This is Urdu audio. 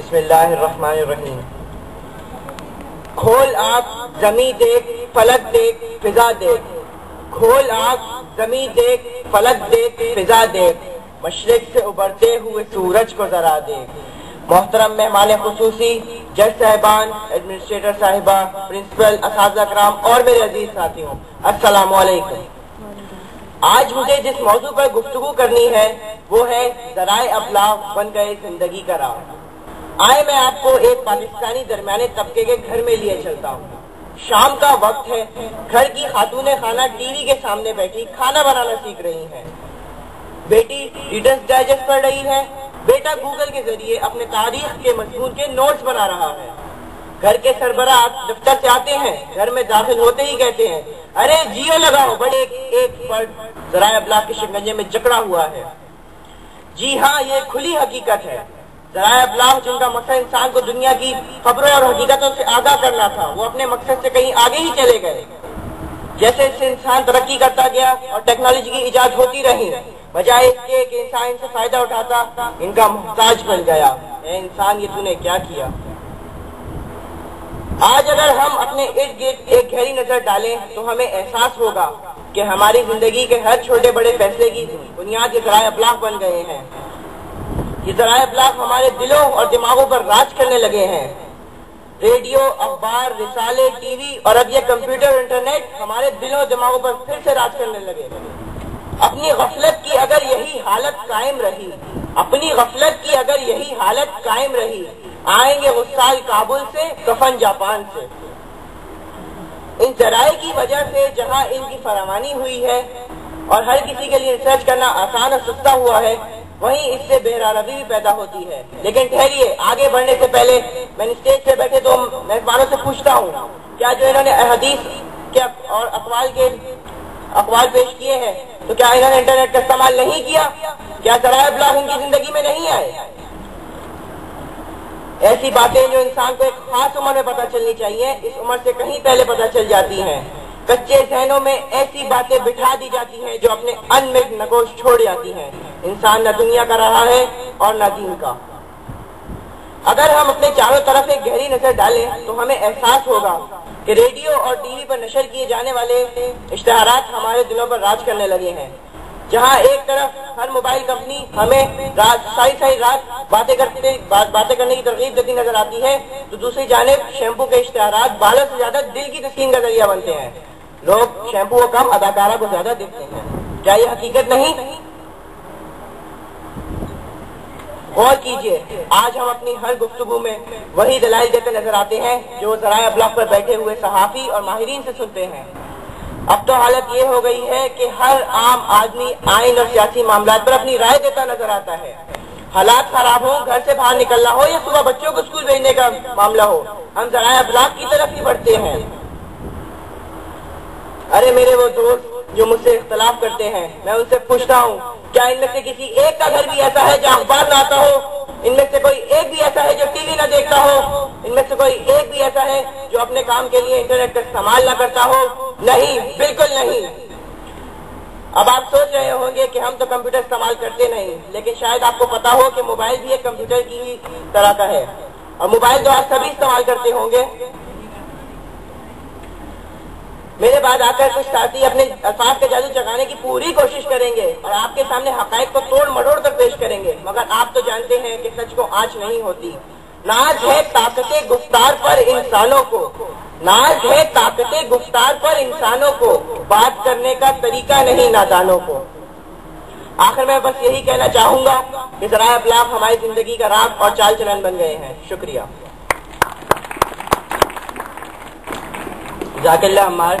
بسم اللہ الرحمن الرحیم۔ کھول آنکھ زمیں دیکھ، فلک دیکھ، فضا دیکھ۔ کھول آنکھ زمیں دیکھ، فلک دیکھ، فضا دیکھ۔ مشرق سے ابھرتے ہوئے سورج کو ذرا دیکھ۔ محترم مہمان خصوصی، جج صاحبان، ایڈمنسٹریٹر صاحبہ، پرنسپل، اساتذہ کرام اور میرے عزیز ساتھیوں، السلام علیکم۔ آج مجھے جس موضوع پر گفتگو کرنی ہے وہ ہے ذرائع ابلاغ بن گئے زندگی کا راہ۔ آئے میں آپ کو ایک پاکستانی درمیانے طبقے کے گھر میں لیے چلتا ہوں۔ شام کا وقت ہے، گھر کی خاتون خانہ ٹی وی کے سامنے بیٹھی کھانا بنانا سیکھ رہی ہیں۔ بیٹی ریڈرز ڈائجسٹ پڑھ رہی ہے، بیٹا گوگل کے ذریعے اپنے تاریخ کے مضمون کے نوٹس بنا رہا ہے۔ گھر کے سربراہ دفتر سے آتے ہیں، گھر میں داخل ہوتے ہی کہتے ہیں، ارے جیو لگاؤ، بڑے ایک فرد ذرائع ابلاغ کے شکنجے میں جکڑا ہوا ہے۔ جی ہاں، یہ کھلی حقیقت ہے۔ ذرائع ابلاغ جن کا مقصد انسان کو دنیا کی خبروں اور حقیقتوں سے آگاہ کرنا تھا، وہ اپنے مقصد سے کہیں آگے ہی چلے گئے۔ جیسے اس سے انسان ترقی کرتا گیا اور ٹیکنالوجی کی ایجاد ہوتی رہی، بجائے اس کے کہ انسان ان سے فائدہ اٹھاتا، ان کا محتاج بن گیا۔ اے انسان، یہ تو نے کیا کیا؟ آج اگر ہم اپنے ارد گرد ایک گہری نظر ڈالیں تو ہمیں احساس ہوگا کہ ہماری زندگی کے ہر چھوٹے بڑے فیصلے کی بنیاد یہ ذرائع ابلاغ بن گئے ہیں۔ یہ ذرائع ابلاغ ہمارے دلوں اور دماغوں پر راج کرنے لگے ہیں۔ ریڈیو، اخبار، رسالے، ٹی وی اور اب یہ کمپیوٹر اور انٹرنیٹ ہمارے دلوں اور دماغوں پر پھر سے راج کرنے لگے۔ اپنی غفلت کی اگر یہی حالت قائم رہی، اپنی غفلت کی اگر یہی حالت قائم رہی، آئیں گے غسال کابل سے، کفن جاپان سے۔ ان ذرائع کی وجہ سے جہاں ان کی فراوانی ہوئی ہے اور ہر کسی کے لیے ریسرچ کرنا آسان اور سستا ہوا ہے، وہیں اس سے بہرا روی بھی پیدا ہوتی ہے۔ لیکن ٹھہریے، آگے بڑھنے سے پہلے میں اسٹیج پہ بیٹھے تو میزبانوں سے پوچھتا ہوں، کیا جو انہوں نے احادیث کے اور اقوال پیش کیے ہیں، تو کیا انہوں نے انٹرنیٹ کا استعمال نہیں کیا؟ کیا ذرائع ابلاغ ان کی زندگی میں نہیں آئے؟ ایسی باتیں جو انسان کو ایک خاص عمر میں پتہ چلنی چاہیے، اس عمر سے کہیں پہلے پتہ چل جاتی ہیں۔ کچے ذہنوں میں ایسی باتیں بٹھا دی جاتی ہیں جو اپنے ان میں نگوش چھوڑ جاتی ہیں۔ انسان نہ دنیا کا رہا ہے اور نہ دین کا۔ اگر ہم اپنے چاروں طرف ایک گہری نظر ڈالیں تو ہمیں احساس ہوگا کہ ریڈیو اور ٹی وی پر نشر کیے جانے والے اشتہارات ہمارے دلوں پر راج کرنے لگے ہیں۔ جہاں ایک طرف ہر موبائل کمپنی ہمیں ساری رات باتیں کرنے کی ترغیب دیتی نظر آتی ہے، تو دوسری جانب شیمپو کے اشتہارات بالوں سے زیادہ دل کی تسکین کا ذریعہ بنتے ہیں۔ لوگ شیمپو کو کم، اداکارہ کو زیادہ دیکھتے ہیں۔ کیا یہ حقیقت نہیں؟ غور کیجئے، آج ہم اپنی ہر گفتگو میں وہی دلائل دیتے نظر آتے ہیں جو ذرائع ابلاغ پر بیٹھے ہوئے صحافی اور ماہرین سے سنتے ہیں۔ اب تو حالت یہ ہو گئی ہے کہ ہر عام آدمی آئین اور سیاسی معاملات پر اپنی رائے دیتا نظر آتا ہے۔ حالات خراب ہوں، گھر سے باہر نکلنا ہو یا صبح بچوں کو اسکول بھیجنے کا معاملہ ہو، ہم ذرائع ابلاغ کی طرف ہی بڑھتے ہیں۔ ارے میرے وہ دوست جو مجھ سے اختلاف کرتے ہیں، میں ان سے پوچھتا ہوں، کیا ان میں سے کسی ایک کا گھر بھی ایسا ہے جہاں اخبار نہ آتا ہو؟ ان میں سے کوئی ایک بھی ایسا ہے جو ٹی وی نہ دیکھتا ہو؟ ان میں سے کوئی ایک بھی ایسا ہے جو اپنے کام کے لیے انٹرنیٹ کا استعمال نہ کرتا ہو؟ نہیں، بالکل نہیں۔ اب آپ سوچ رہے ہوں گے کہ ہم تو کمپیوٹر استعمال کرتے نہیں، لیکن شاید آپ کو پتا ہو کہ موبائل بھی ایک کمپیوٹر کی طرح کا ہے، اور موبائل تو آپ سبھی استعمال کرتے ہوں گے۔ میرے بعد آ کر کچھ ساتھی اپنے الفاظ کا جادو چگانے کی پوری کوشش کریں گے اور آپ کے سامنے حقائق کو توڑ مڑوڑ کر پیش کریں گے، مگر آپ تو جانتے ہیں کہ سچ کو آنچ نہیں ہوتی۔ ناز ہے طاقت گفتار پر انسانوں کو، ناز ہے طاقت گفتار پر انسانوں کو، بات کرنے کا طریقہ نہیں نادانوں کو۔ آخر میں بس یہی کہنا چاہوں گا کہ ذرائع ابلاغ ہماری زندگی کا راگ اور چال چلن بن گئے ہیں۔ شکریہ۔ جزاک اللہ عمار۔